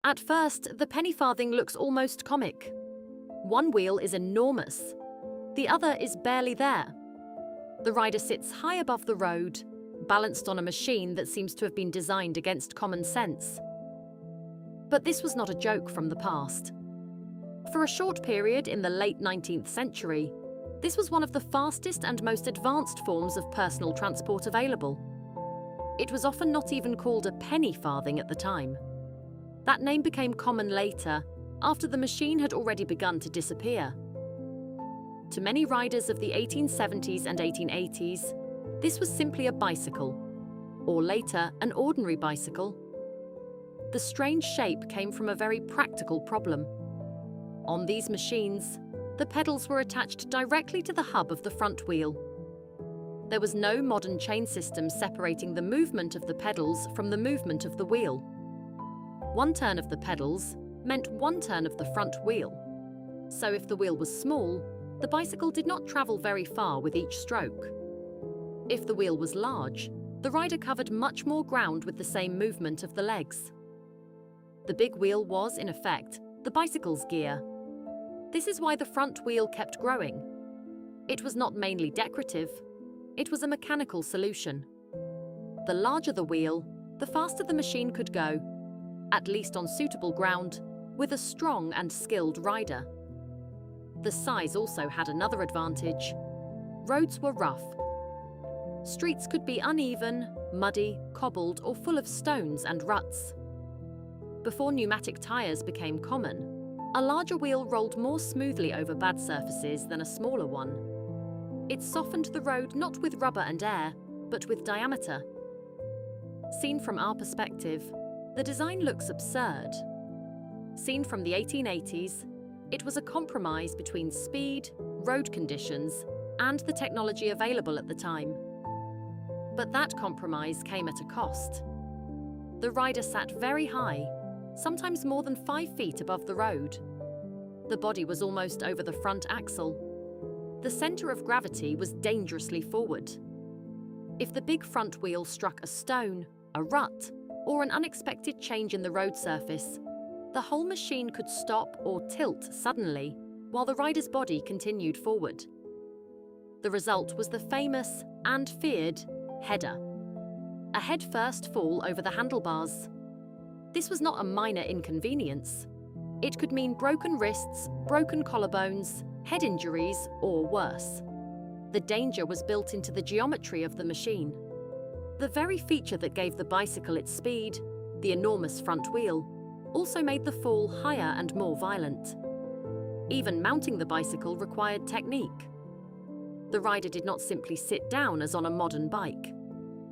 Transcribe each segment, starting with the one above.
At first, the penny-farthing looks almost comic. One wheel is enormous. The other is barely there. The rider sits high above the road, balanced on a machine that seems to have been designed against common sense. But this was not a joke from the past. For a short period in the late 19th century, this was one of the fastest and most advanced forms of personal transport available. It was often not even called a penny-farthing at the time. That name became common later, after the machine had already begun to disappear. To many riders of the 1870s and 1880s, this was simply a bicycle, or later, an ordinary bicycle. The strange shape came from a very practical problem. On these machines, the pedals were attached directly to the hub of the front wheel. There was no modern chain system separating the movement of the pedals from the movement of the wheel. One turn of the pedals meant one turn of the front wheel. So if the wheel was small, the bicycle did not travel very far with each stroke. If the wheel was large, the rider covered much more ground with the same movement of the legs. The big wheel was, in effect, the bicycle's gear. This is why the front wheel kept growing. It was not mainly decorative, it was a mechanical solution. The larger the wheel, the faster the machine could go, at least on suitable ground, with a strong and skilled rider. The size also had another advantage. Roads were rough. Streets could be uneven, muddy, cobbled, or full of stones and ruts. Before pneumatic tires became common, a larger wheel rolled more smoothly over bad surfaces than a smaller one. It softened the road not with rubber and air, but with diameter. Seen from our perspective, the design looks absurd. Seen from the 1880s, it was a compromise between speed, road conditions, and the technology available at the time. But that compromise came at a cost. The rider sat very high, sometimes more than 5 feet above the road. The body was almost over the front axle. The center of gravity was dangerously forward. If the big front wheel struck a stone, a rut, or an unexpected change in the road surface, the whole machine could stop or tilt suddenly while the rider's body continued forward. The result was the famous and feared header, a head-first fall over the handlebars. This was not a minor inconvenience. It could mean broken wrists, broken collarbones, head injuries, or worse. The danger was built into the geometry of the machine. The very feature that gave the bicycle its speed, the enormous front wheel, also made the fall higher and more violent. Even mounting the bicycle required technique. The rider did not simply sit down as on a modern bike.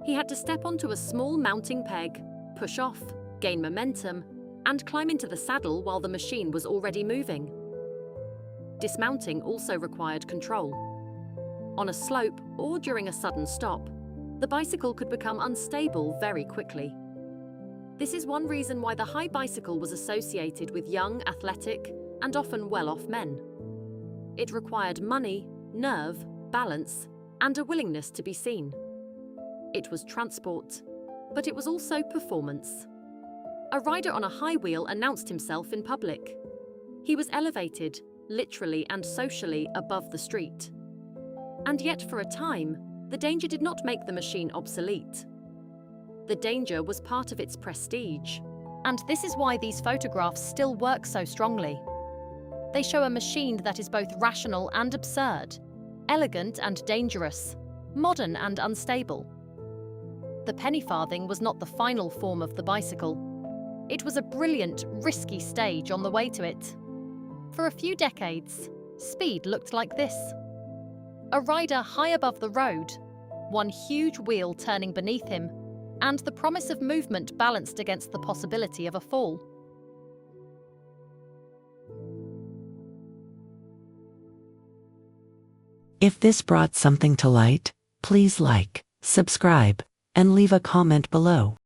He had to step onto a small mounting peg, push off, gain momentum, and climb into the saddle while the machine was already moving. Dismounting also required control. On a slope or during a sudden stop, the bicycle could become unstable very quickly. This is one reason why the high bicycle was associated with young, athletic, and often well-off men. It required money, nerve, balance, and a willingness to be seen. It was transport, but it was also performance. A rider on a high wheel announced himself in public. He was elevated, literally and socially, above the street. And yet, for a time, the danger did not make the machine obsolete. The danger was part of its prestige. And this is why these photographs still work so strongly. They show a machine that is both rational and absurd, elegant and dangerous, modern and unstable. The penny-farthing was not the final form of the bicycle. It was a brilliant, risky stage on the way to it. For a few decades, speed looked like this. A rider high above the road, one huge wheel turning beneath him, and the promise of movement balanced against the possibility of a fall. If this brought something to light, please like, subscribe, and leave a comment below.